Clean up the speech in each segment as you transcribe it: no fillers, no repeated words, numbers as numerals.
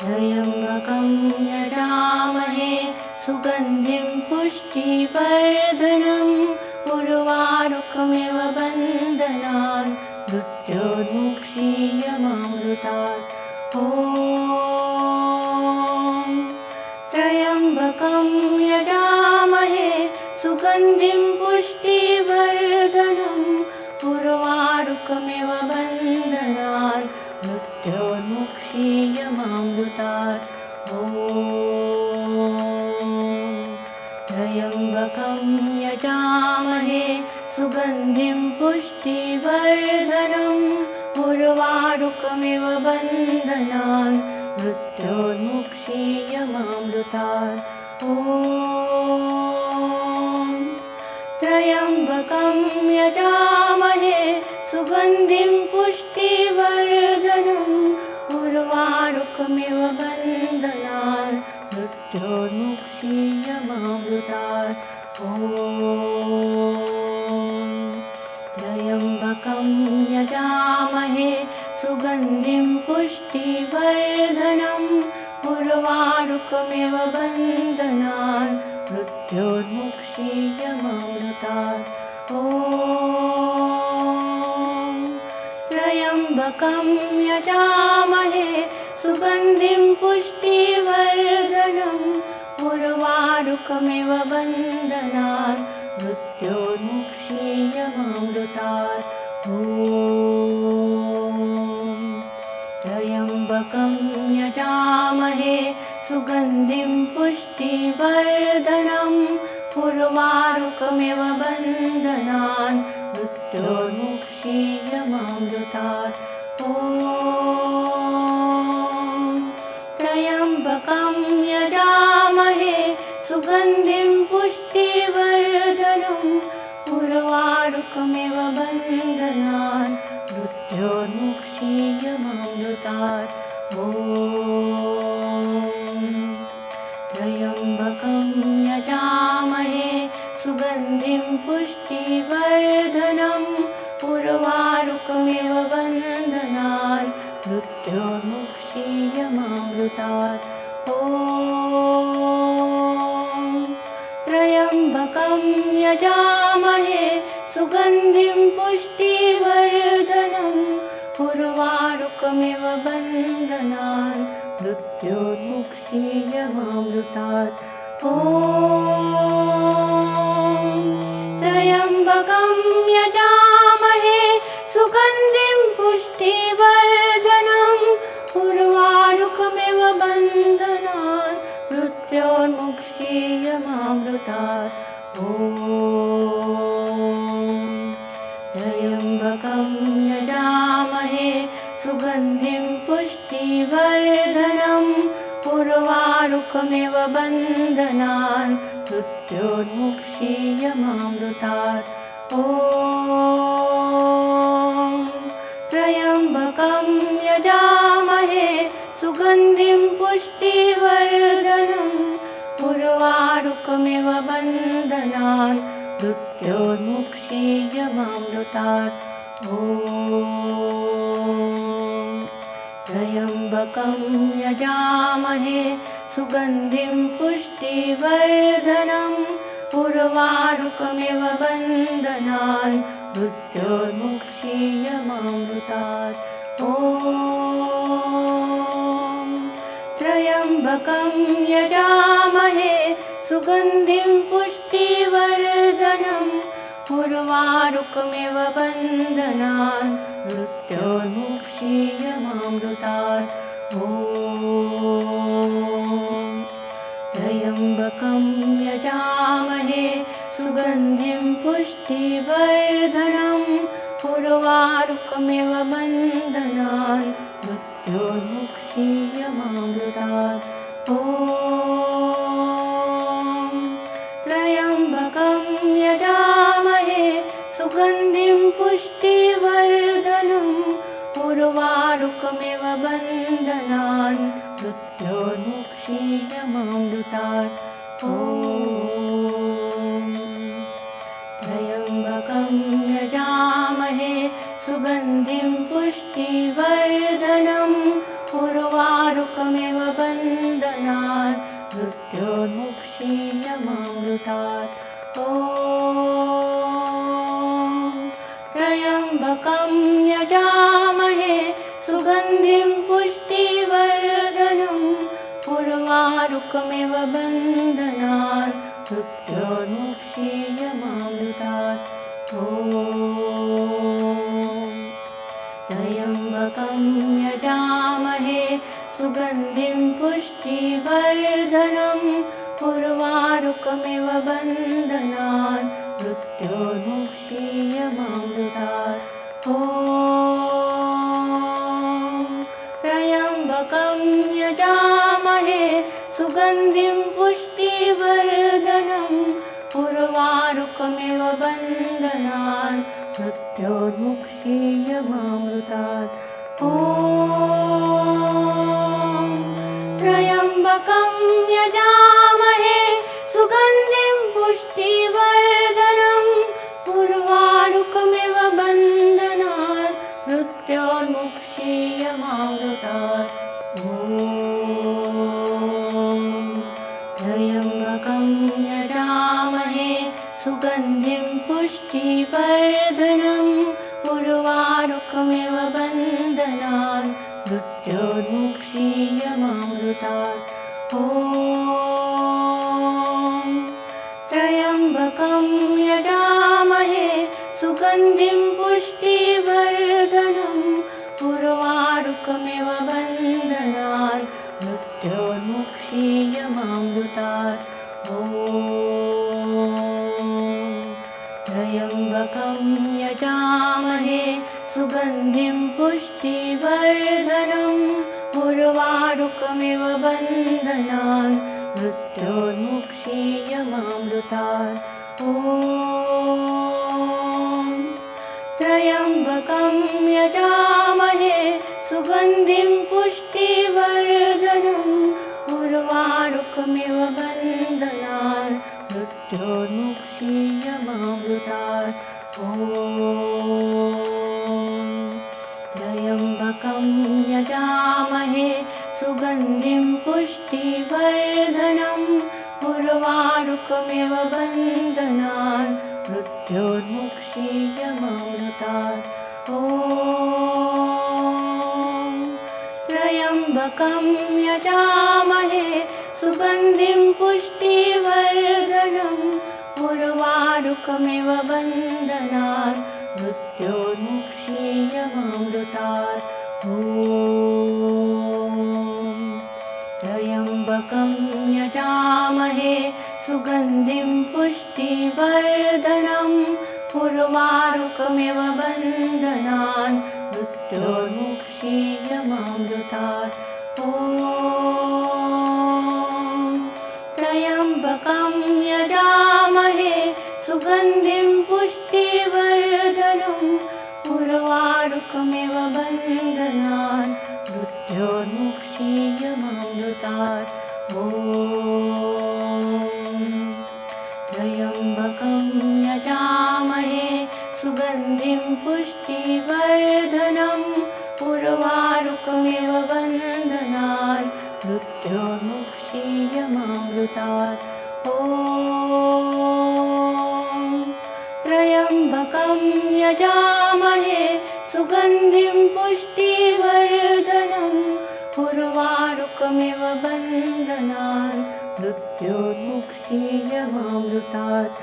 त्र्यम्बकं यजामहे सुगन्धिं पुष्टिवर्धनम् उर्वारुकमिव बन्धनान् मृत्योर्मुक्षीयमामृतात्। ॐ त्र्यम्बकं यजामहे सुगन्धिं पुष्टिवर्धनम् उर्वारुकमिव बन्धनान् मृत्योर्मुक्षीयमामृतात्। ॐ त्र्यम्बकं यजामहे सुगन्धिं पुष्टिवर्धनम् उर्वारुकमिव बन्धनान् मृत्योर्मुक्षीयमामृतात्। ॐ त्र्यम्बकं यजामहे सुगन्धिं पुष्टिवर्धनम् उर्वारुकमिव बन्धनान् मृत्योर्मुक्षीयमामृतात्। ॐ त्र्यम्बकं यजामहे सुगन्धिं पुष्टिवर्धनम् उर्वारुकमिव बन्धनान् मृत्योर्मुक्षीयमामृतात्। ॐ त्र्यम्बकं यजामहे सुगन्धिं पुष्टिवर्धनम् उर्वारुकमिव बन्धनान् मृत्योर्मुक्षीयमामृतात्। ॐ त्र्यम्बकं यजामहे सुगन्धिं पुष्टिवर्धनम् उर्वारुकमिव बन्धनान् मृत्योर्मुक्षीयमामृतात्। ॐ त्र्यम्बकं यजामहे सुगन्धिं पुष्टिवर्धनम् उर्वारुकमिव बन्धनान् मृत्योर्मुक्षीयमामृतात्। ॐ त्र्यम्बकं यजामहे सुगन्धिं पुष्टिवर्धनम् उर्वारुकमिव बन्धनान् मृत्योर्मुक्षीयमामृतात्। ॐ त्र्यम्बकं यजामहे सुगन्धिं पुष्टिवर्धनम् उर्वारुकमिव बन्धनान् मृत्योर्मुक्षीयमामृतात्। ॐ त्र्यम्बकं यजामहे सुगन्धिं पुष्टिवर्धनम् उर्वारुकमिव बन्धनान् मृत्योर्मुक्षीयमामृतात्। ॐ त्र्यम्बकं यजामहे सुगन्धिं पुष्टिवर्धनम् उर्वारुकमिव बन्धनान् मृत्योर्मुक्षीयमामृतात्। ॐ त्र्यम्बकं यजामहे सुगन्धिं पुष्टिवर्धनम् उर्वारुकमिव बन्धनान् मृत्योर्मुक्षीयमामृतात्। ॐ त्र्यम्बकं यजामहे सुगन्धिं पुष्टिवर्धनम् उर्वारुकमिव बन्धनान् मृत्योर्मुक्षीयमामृतात्। ॐ त्र्यम्बकं यजामहे सुगन्धिं पुष्टिवर्धनम् उर्वारुकमिव बन्धनान् मृत्योर्मुक्षीयमामृतात्। ॐ त्र्यम्बकं यजामहे सुगन्धिं पुष्टिवर्धनम् उर्वारुकमिव बन्धनान् मृत्योर्मुक्षीयमामृतात्। ॐ त्र्यम्बकं यजामहे सुगन्धिं पुष्टिवर्धनम् उर्वारुकमिव बन्धनान् मृत्योर्मुक्षीयमामृतात्। ॐ त्र्यम्बकं यजामहे सुगन्धिं पुष्टिवर्धनम् त्र्यम्बकमृतात् त्र्यम्बकं यजामहे सुगन्धिं पुष्टिवर्धनम् उर्वारुकमिव बन्धनान् मृत्योर्मुक्षीयमामृतात् त्र्यम्बकं यजामहे सुगन्धिं पुष्टिवर्धनम् उर्वारुकमिव बन्धनान् मृत्योर्मुक्षीयमामृतात् त्र्यम्बकं यजामहे सुगन्धिं पुष्टिवर्धनम् उर्वारुकमिव बन्धनान् मृत्योर्मुक्षीयमामृतात् त्र्यम्बकं यजामहे सुगन्धिं पुष्टिवर्धनम् उर्वारुकमिव बन्धनान् मृत्योर्मुक्षीयमामृतात् त्र्यम्बकं यजामहे सुगन्धिं पुष्टिवर्धनम् उर्वारुकमिव बन्धनान् मृत्योर्मुक्षीयमामृतात् त्र्यम्बकं यजामहे सुगन्धिं पुष्टिवर्धनम् उर्वारुकमिव बन्धनान् मृत्योर्मुक्षीयमामृतात् त्र्यम्बकं यजामहे सुगन्धिं पुष्टिवर्धनम् उर्वारुकमिव बन्धनान् मृत्योर्मुक्षीयमामृतात् त्र्यम्बकं यजामहे सुगन्धिं पुष्टिवर्धनम् उर्वारुकमिव बन्धनान् मृत्योर्मुक्षीयमामृतात् त्र्यम्बकं यजामहे सुगन्धिं पुष्टिवर्धनम् उर्वारुकमिव बन्धनान् मृत्योर्मुक्षीयमामृतात् त्र्यम्बकं यजामहे सुगन्धिं पुष्टिवर्धनम् उर्वारुकमिव बन्धनान् मृत्योर्मुक्षीयमामृतात् त्र्यम्बकं यजामहे सुगन्धिं पुष्टिवर्धनम् उर्वारुकमिव बन्धनान् मृत्योर्मुक्षीयमामृतात् त्र्यम्बकं यजामहे सुगन्धिं पुष्टिवर्धनम् उर्वारुकमिव बन्धनान् मृत्योर्मुक्षीयमामृतात् त्र्यम्बकं यजामहे सुगन्धिं पुष्टिवर्धनम् उर्वारुकमिव बन्धनान् मृत्योर्मुक्षीयमामृतात् त्र्यम्बकं यजामहे सुगन्धिं पुष्टिवर्धनम् उर्वारुकमिव बन्धनान् मृत्योर्मुक्षीयमामृतात्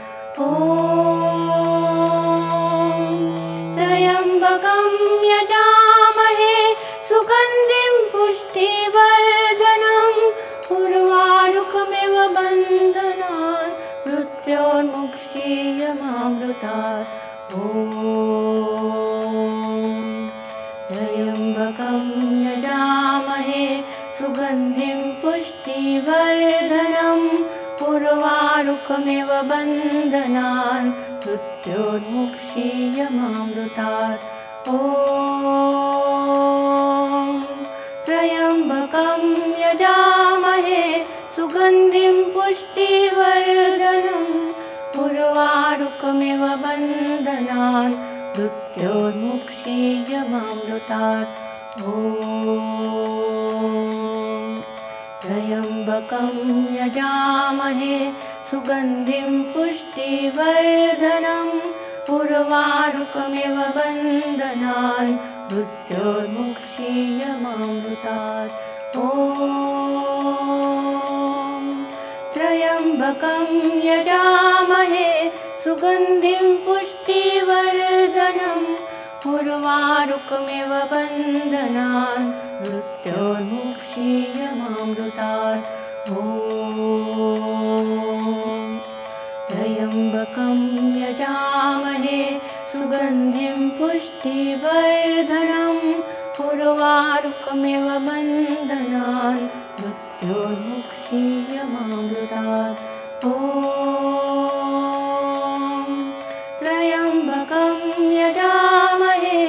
त्र्यम्बकं यजामहे सुगन्धिं पुष्टिवर्धनम् उर्वारुकमिव बन्धनान् मृत्योर्मुक्षीयमामृतात् त्र्यम्बकं यजामहे सुगन्धिं पुष्टिवर्धनम् उर्वारुकमिव बन्धनान् मृत्योर्मुक्षीयमामृतात् त्र्यम्बकं यजामहे सुगन्धिं पुष्टिवर्धनम् उर्वारुकमिव बन्धनान् मृत्योर्मुक्षीयमामृतात् त्र्यम्बकं यजामहे सुगन्धिं पुष्टिवर्धनम् उर्वारुकमिव बन्धनान् मृत्योर्मुक्षीयमामृतात्। ॐ त्र्यम्बकं यजामहे सुगन्धिं पुष्टिवर्धनम् उर्वारुकमिव बन्धनान् मृत्योर्मुक्षीयमामृतात्। ॐ त्र्यम्बकं यजामहे सुगन्धिं पुष्टिवर्धनम् उर्वारुकमिव बन्धनान् मृत्योर्मुक्षीयमामृतात्। ॐ त्र्यम्बकं यजामहे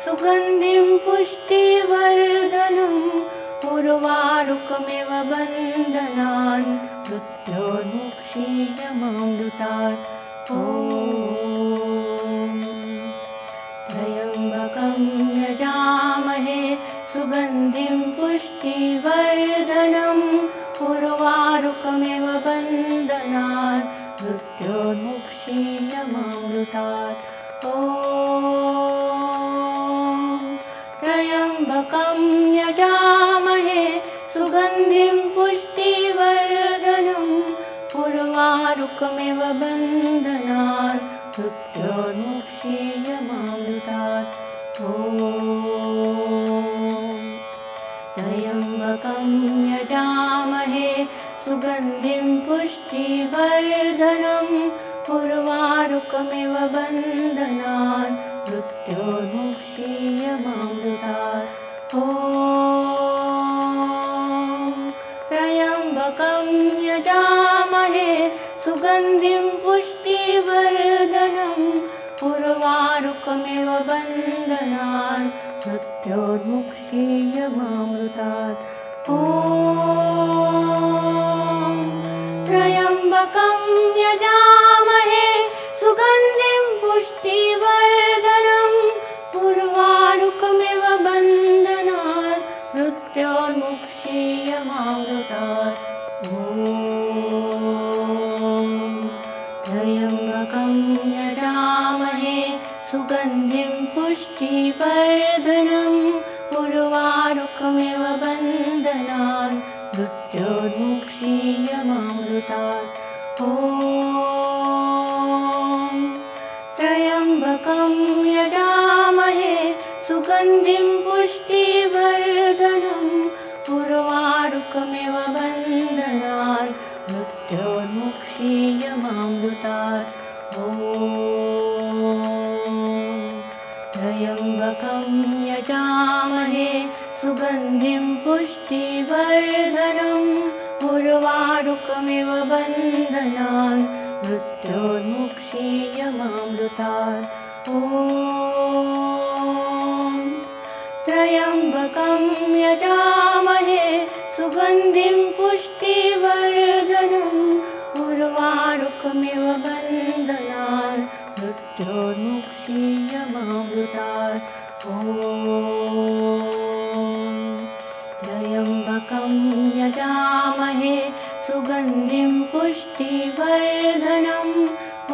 सुगन्धिं पुष्टिवर्धनम् उर्वारुकमिव बन्धनान् मृत्योर्मुक्षीयमामृतात्। ॐ त्र्यम्बकं यजामहे सुगन्धिं पुष्टिवर्धनम् उर्वारुकमिव बन्धनान् मृत्योर्मुक्षीयमामृतात्। ॐ त्र्यम्बकं यजामहे सुगन्धिं पुष्टिवर्धनम् उर्वारुकमिव बन्धनान् मृत्योर्मुक्षीयमामृतात्। ॐ त्र्यम्बकं यजामहे सुगन्धिं पुष्टिवर्धनम् उर्वारुकमिव बन्धनान् मृत्योर्मुक्षीयमामृतात्। ॐ त्र्यम्बकं यजामहे सुगन्धिं पुष्टिवर्धनम् उर्वारुकमिव बन्धनान् मृत्योर्मुक्षीयमामृतात्। ॐ त्र्यम्बकं यजामहे सुगन्धिं पुष्टिवर्धनम् उर्वारुकमिव बन्धनान् मृत्योर्मुक्षीयमामृतात्। ॐ त्र्यम्बकं यजामहे सुगन्धिं पुष्टिवर्धनम् उर्वारुकमिव बन्धनान् मृत्योर्मुक्षीयमामृतात्। ॐ त्र्यम्बकं यजामहे सुगन्धिं पुष्टिवर्धनम् उर्वारुकमिव बन्धनान् मृत्योर्मुक्षीयमामृतात्। ॐ त्र्यम्बकं यजामहे सुगन्धिं पुष्टिवर्धनम् उर्वारुकमिव बन्धनान् मृत्योर्मुक्षीयमामृतात्। ॐ त्र्यम्बकं यजामहे सुगन्धिं पुष्टिवर्धनम् उर्वारुकमिव बन्धनान् मृत्योर्मुक्षीयमामृतात्। ॐ त्र्यम्बकं यजामहे सुगन्धिं पुष्टिवर्धनम्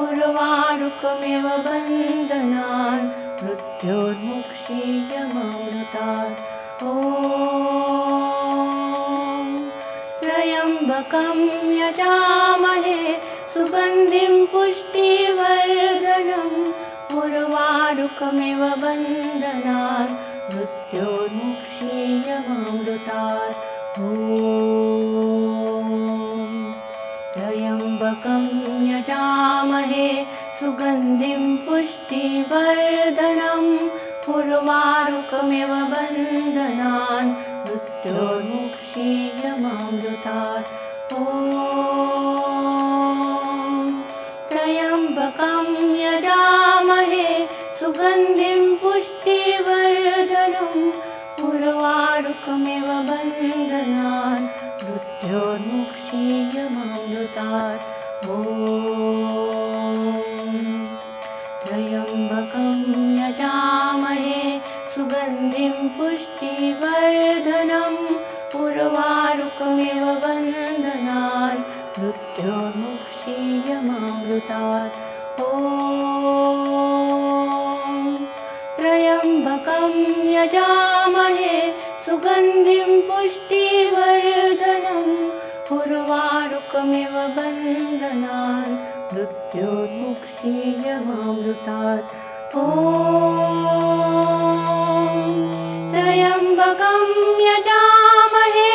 उर्वारुकमिव बन्धनान् मृत्योर्मुक्षीयमामृतात्। ॐ त्र्यम्बकं यजामहे सुगन्धिं पुष्टिवर्धनम् उर्वारुकमिव बन्धनान् मृत्योर्मुक्षीयमामृतात्। ॐ त्र्यम्बकं यजामहे सुगन्धिं पुष्टिवर्धनम् उर्वारुकमिव बन्धनान् मृत्योर्मुक्षीयमामृतात्। ॐ त्र्यम्बकं यजामहे सुगन्धिं पुष्टिवर्धनम् उर्वारुकमिव बन्धनान् मृत्योर्मुक्षीयमामृतात्। ॐ त्र्यम्बकं यजामहे सुगन्धिं पुष्टिवर्धनम् उर्वारुकमिव बन्धनान् मृत्योर्मुक्षीयमामृतात्। त्र्यम्बकं यजामहे सुगन्धिं पुष्टिवर्धनम् उर्वारुकमिव बन्धनान् मृत्योर्मुक्षीयमामृतात्। ॐ त्र्यम्बकं यजामहे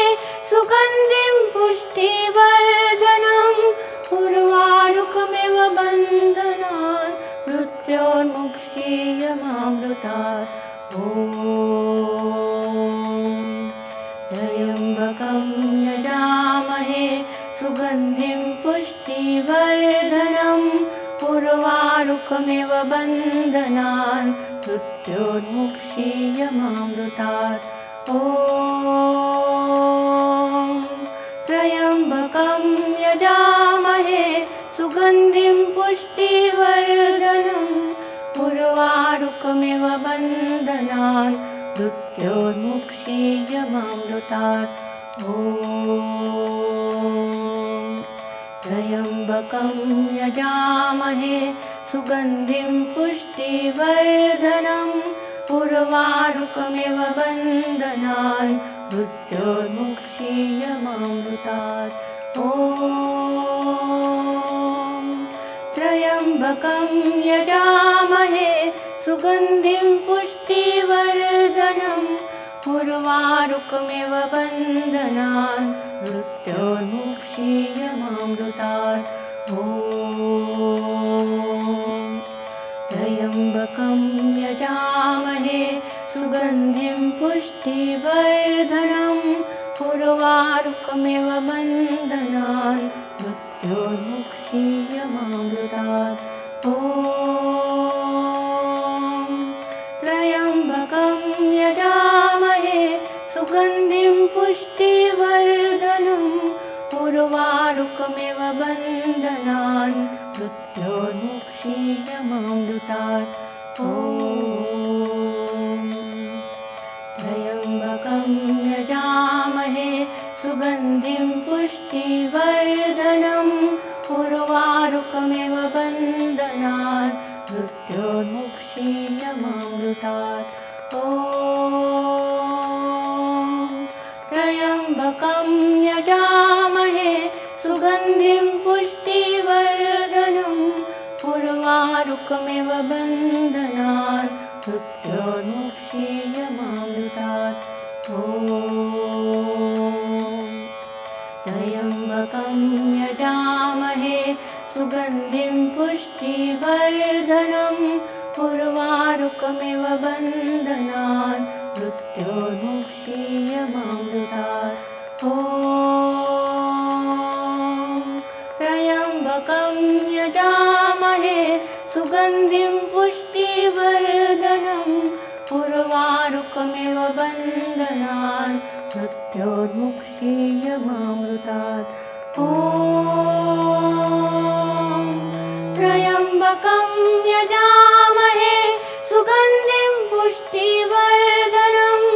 सुगन्धिं पुष्टिवर्धनम् उर्वारुकमिव बन्धनान् मृत्योर्मुक्षीयमामृतात्। ॐ त्र्यम्बकं यजामहे सुगन्धिं पुष्टिवर्धनम् उर्वारुकमिव बन्धनान् मृत्योर्मुक्षीयमामृतात्। ॐ त्र्यम्बकं यजामहे सुगन्धिं पुष्टिवर्धनम् उर्वारुकमिव बन्धनान् मृत्योर्मुक्षीयमामृतात्। ॐ त्र्यम्बकं यजामहे सुगन्धिं पुष्टिवर्धनम् उर्वारुकमिव बन्धनान् मृत्योर्मुक्षीयमामृतात्। ॐ त्र्यम्बकं यजामहे सुगन्धिं पुष्टिवर्धनम् उर्वारुकमिव बन्धनान् मृत्योर्मुक्षीयमामृतात्। ॐ त्र्यम्बकं यजामहे सुगन्धिं पुष्टिवर्धनम् उर्वारुकमिव बन्धनान् मृत्योर्मुक्षीयमामृतात्। ॐ त्र्यम्बकं यजामहे सुगन्धिं पुष्टिवर्धनम् उर्वारुकमिव बन्धनान् मृत्योर्मुक्षीयमामृतात्। ॐ त्र्यम्बकं यजामहे सुगन्धिं पुष्टिवर्धनम् उर्वारुकमिव बन्धनान् मृत्योर्मुक्षीयमामृतात्। ॐ त्र्यम्बकं यजामहे सुगन्धिं पुष्टिवर्धनम् उर्वारुकमिव बन्धनान् मृत्योर्मुक्षीयमामृतात्। ॐ त्र्यम्बकं यजामहे सुगन्धिं पुष्टिवर्धनम् उर्वारुकमिव बन्धनान् मृत्योर्मुक्षीयमामृतात्। ॐ त्र्यम्बकं यजामहे सुगन्धिं पुष्टिवर्धनम् उर्वारुकमिव बन्धनान् मृत्योर्मुक्षीयमामृतात्। ॐ त्र्यम्बकं यजामहे सुगन्धिं पुष्टिवर्धनम्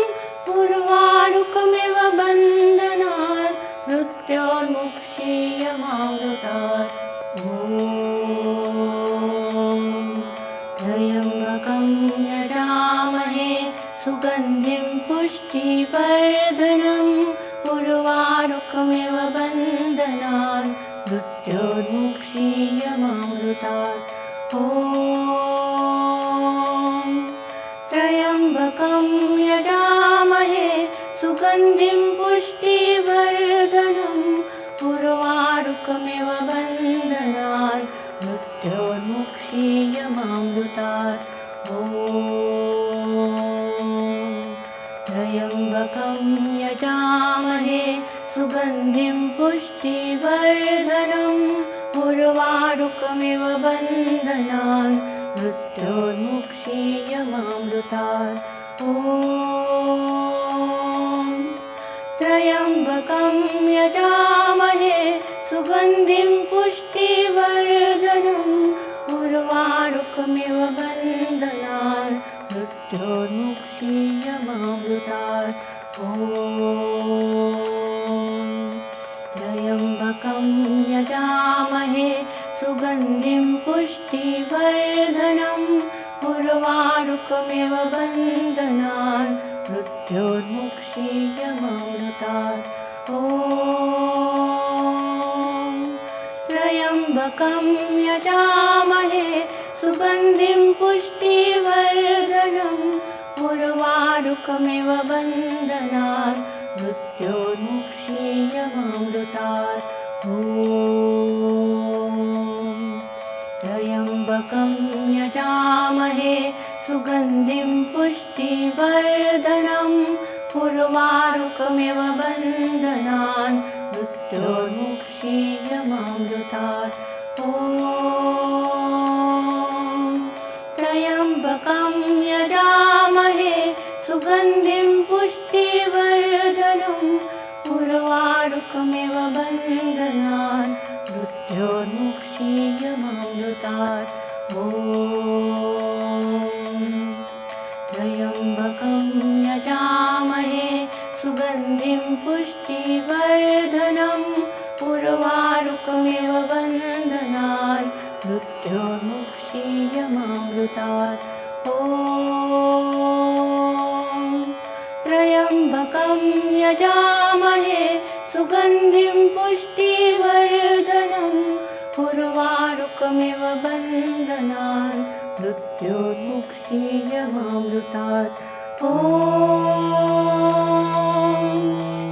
उर्वारुकमिव बन्धनान् मृत्योर्मुक्षीयमामृतात्। ॐ त्र्यम्बकं यजामहे सुगन्धिं पुष्टिवर्धनम् उर्वारुकमिव बन्धनान् मृत्योर्मुक्षीयमामृतात्। ॐ त्र्यम्बकं यजामहे सुगन्धिं पुष्टिवर्धनम् उर्वारुकमिव बन्धनान् मृत्योर्मुक्षीयमामृतात्। ॐ त्र्यम्बकं यजामहे सुगन्धिं पुष्टिवर्धनम् उर्वारुकमिव बन्धनान् मृत्योर्मुक्षीयमामृतात्। ॐ त्र्यम्बकं यजामहे सुगन्धिं पुष्टिवर्धनम् उर्वारुकमिव बन्धनान् मृत्योर्मुक्षीयमामृतात्। ॐ त्र्यम्बकं यजामहे सुगन्धिं पुष्टिवर्धनम् उर्वारुकमिव उर्वारुकमिव बन्धनान् मृत्योर्मुक्षीयमामृतात्। ॐ त्र्यम्बकं यजामहे सुगन्धिं पुष्टिवर्धनम् उर्वारुकमिव बन्धनान् मृत्योर्मुक्षीयमामृतात्। ॐ त्र्यम्बकं यजामहे सुगन्धिं पुष्टिवर्धनम् उर्वारुकमिव बन्धनान् मृत्योर्मुक्षीयमामृतात्। ॐ त्र्यम्बकं यजामहे सुगन्धिं पुष्टिवर्धनम् उर्वारुकमिव बन्धनान् मृत्योर्मुक्षीयमामृतात्। ॐ त्र्यम्बकं यजामहे सुगन्धिं पुष्टिवर्धनम् उर्वारुकमिव बन्धनान् मृत्योर्मुक्षीयमामृतात्। ॐ त्र्यम्बकं यजामहे सुगन्धिं पुष्टिवर्धनम् उर्वारुकमिव बन्धनान् मृत्योर्मुक्षीयमामृतात्। ॐ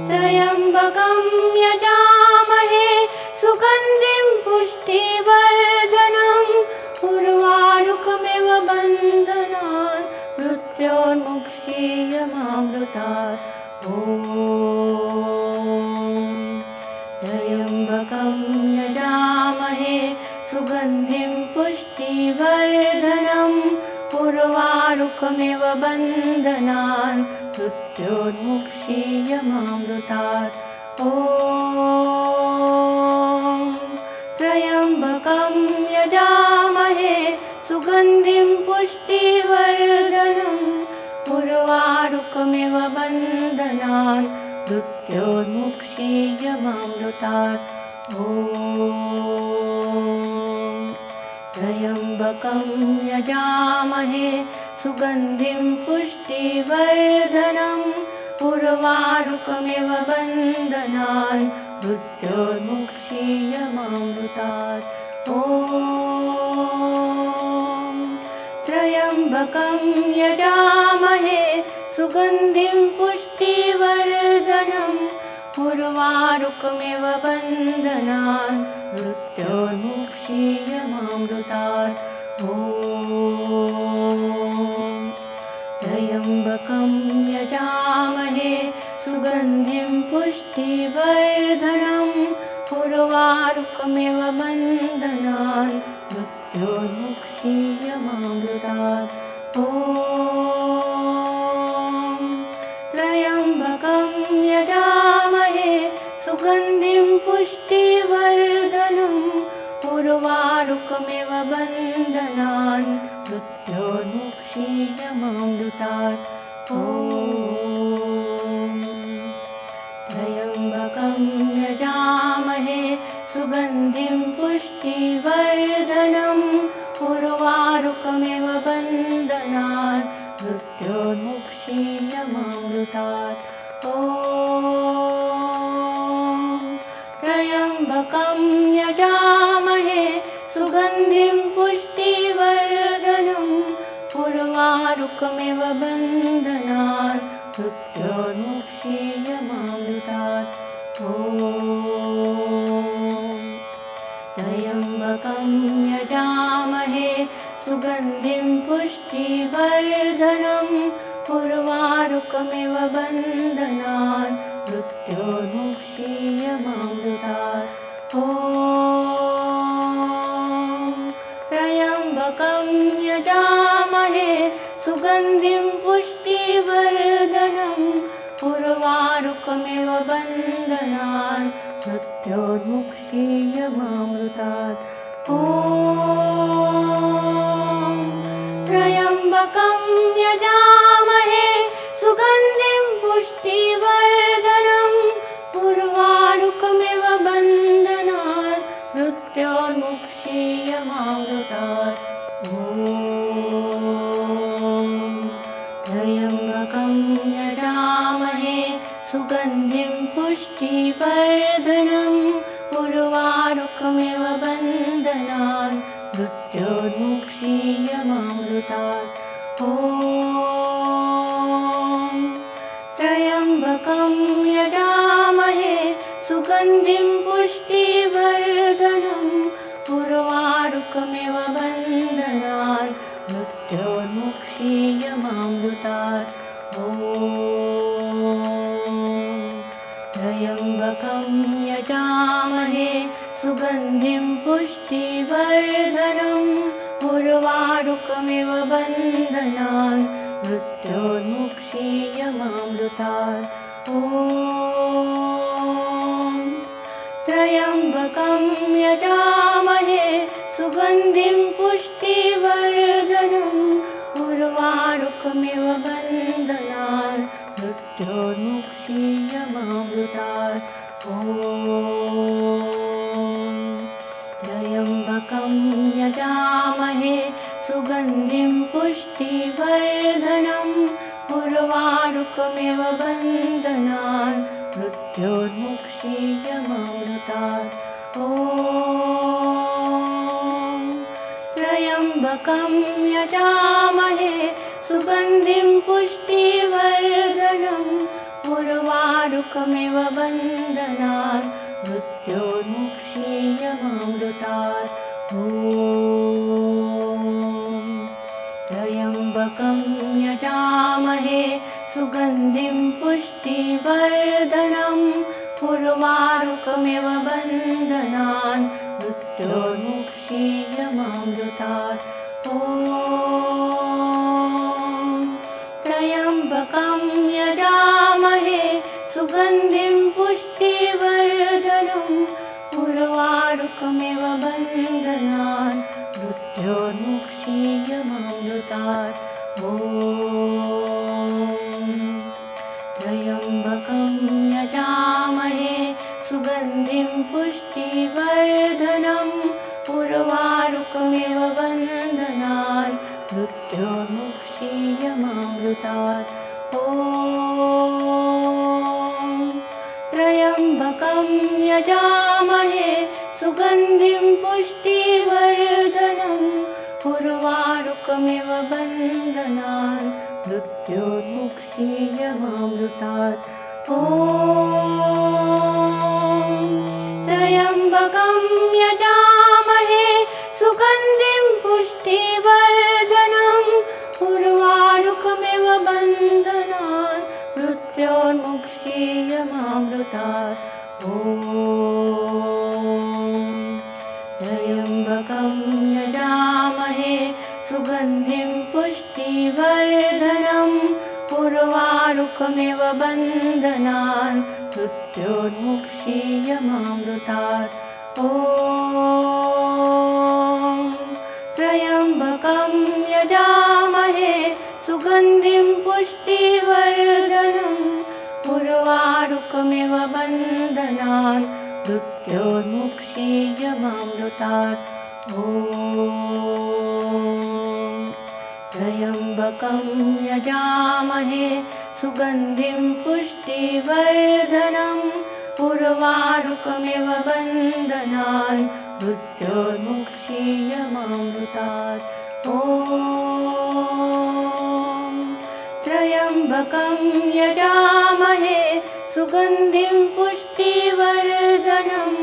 त्र्यम्बकं यजामहे सुगन्धिं पुष्टिवर्धनम् उर्वारुकमिव बन्धनान् मृत्योर्मुक्षीयमामृतात्। ॐ त्र्यम्बकं यजामहे सुगन्धिं पुष्टिवर्धनम् उर्वारुकमिव बन्धनान् मृत्योर्मुक्षीयमामृतात्। ॐ त्र्यम्बकं यजामहे सुगन्धिं पुष्टिवर्धनम् उर्वारुकमिव बन्धनान् मृत्योर्मुक्षीयमामृतात्। ॐ त्र्यम्बकं यजामहे सुगन्धिं पुष्टिवर्धनम् उर्वारुकमिव बन्धनान् मृत्योर्मुक्षीयमामृतात्। ॐ त्र्यम्बकं यजामहे सुगन्धिं पुष्टिवर्धनम् उर्वारुकमिव बन्धनान् मृत्योर्मुक्षीयमामृतात्। ॐ त्र्यम्बकं यजामहे सुगन्धिं पुष्टिवर्धनम् उर्वारुकमिव बन्धनान् मृत्योर्मुक्षीयमामृतात्। ॐ त्र्यम्बकं यजामहे सुगन्धिं पुष्टिवर्धनम् उर्वारुकमिव बन्धनान् मृत्योर्मुक्षीयमामृतात्। ॐ त्र्यम्बकं यजामहे सुगन्धिं पुष्टिवर्धनम् उर्वारुकमिव बन्धनान् मृत्योर्मुक्षीयमामृतात्। ॐ त्र्यम्बकं यजामहे सुगन्धिं पुष्टिवर्धनम् उर्वारुकमिव बन्धनान् मृत्योर्मुक्षीयमामृतात्। ॐ त्र्यम्बकं यजामहे सुगन्धिं पुष्टिवर्धनम् उर्वारुकमिव बन्धनान् मृत्योर्मुक्षीयमामृतात्। ॐ त्र्यम्बकं यजामहे सुगन्धिं पुष्टिवर्धनम् उर्वारुकमिव बन्धनान् मृत्योर्मुक्षीयमामृतात्। ॐ त्र्यम्बकं यजामहे सुगन्धिं पुष्टिवर्धनम् उर्वारुकमिव बन्धनात् मृत्योर्मुक्षीयमामृतात्। ॐ पुष्टिवर्धनम् उर्वारुकमिव बन्धनान् मृत्योर्मुक्षीयमामृतात्। ॐ त्र्यम्बकं यजामहे सुगन्धिं पुष्टिवर्धनम् उर्वारुकमिव बन्धनान् मृत्योर्मुक्षीयमामृतात्। ॐ त्र्यम्बकं यजामहे सुगन्धिं पुष्टिवर्धनम् उर्वारुकमिव बन्धनान् मृत्योर्मुक्षीयमामृतात्। ॐ त्र्यम्बकं यजामहे सुगन्धिं पुष्टिवर्धनम् उर्वारुकमिव बन्धनान् मृत्योर्मुक्षीयमामृतात्। ॐ त्र्यम्बकं यजामहे सुगन्धिं पुष्टिवर्धनम् उर्वारुकमिव बन्धनान् मृत्योर्मुक्षीयमामृतात्। ॐ त्र्यम्बकं यजामहे सुगन्धिं पुष्टिवर्धनम् उर्वारुकमिव बन्धनान् मृत्योर्मुक्षीयमामृतात्। ॐ त्र्यम्बकं यजामहे सुगन्धिं पुष्टिवर्धनम् उर्वारुकमिव बन्धनान् मृत्योर्मुक्षीयमामृतात्। ॐ त्र्यम्बकं यजामहे सुगन्धिं पुष्टिवर्धनम् उर्वारुकमिव बन्धनान् मृत्योर्मुक्षीयमामृतात्। ॐ त्र्यम्बकं यजामहे सुगन्धिं पुष्टिवर्धनम् उर्वारुकमिव बन्धनान् मृत्योर्मुक्षीयमामृतात्। ॐ त्र्यम्बकं यजामहे सुगन्धिं पुष्टिवर्धनम् उर्वारुकमिव बन्धनान् मृत्योर्मुक्षीयमामृतात्। ॐ त्र्यम्बकं यजामहे सुगन्धिं पुष्टिवर्धनम् उर्वारुकमिव बन्धनान् मृत्योर्मुक्षीयमामृतात्। ॐ त्र्यम्बकं यजामहे सुगन्धिं पुष्टिवर्धनम् उर्वारुकमिव बन्धनान् मृत्योर्मुक्षीयमामृतात्। ॐ त्र्यम्बकं यजामहे सुगन्धिं पुष्टिवर्धनम् उर्वारुकमिव बन्धनान् मृत्योर्मुक्षीयमामृतात्। ॐ त्र्यम्बकं यजामहे सुगन्धिं पुष्टिवर्धनम् उर्वारुकमिव बन्धनान् मृत्योर्मुक्षीयमामृतात्। ॐ त्र्यम्बकं यजामहे सुगन्धिं पुष्टिवर्धनम्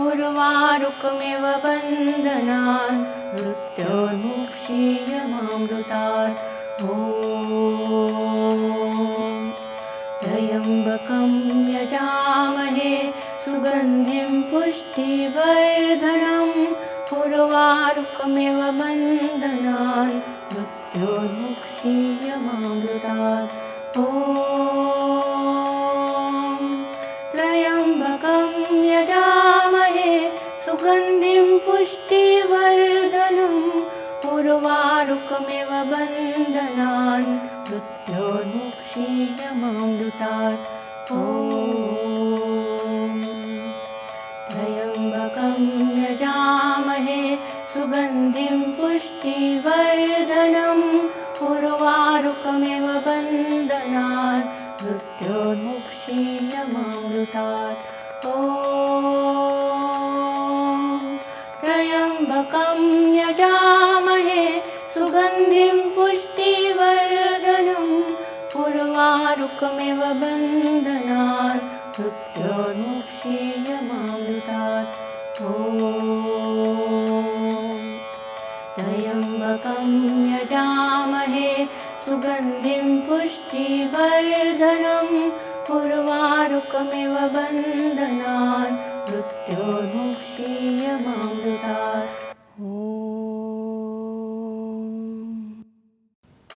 उर्वारुकमिव बन्धनान् मृत्योर्मुक्षीयमामृतात्। ॐ त्र्यम्बकं यजामहे सुगन्धिं पुष्टिवर्धनम् उर्वारुकमिव बन्धनान् मृत्योर्मुक्षीयमामृतात्। ॐ त्र्यम्बकं यजामहे सुगन्धिं पुष्टिवर्धनम् उर्वारुकमिव बन्धनान् मृत्योर्मुक्षीयमामृतात्। ॐ त्र्यम्बकं यजामहे सुगन्धिं पुष्टिवर्धनम् उर्वारुकमिव बन्धनान् मृत्योर्मुक्षीयमामृतात्। त्र्यम्बकं यजामहे सुगन्धिं पुष्टिवर्धनम् उर्वारुकमिव बन्धनान् मृत्योर्मुक्षीयमामृतात् त्र्यम्बकं यजामहे सुगन्धिं पुष्टिवर्धनम् उर्वारुकमिव बन्धनान् मृत्योर्मुक्षीयमामृतात्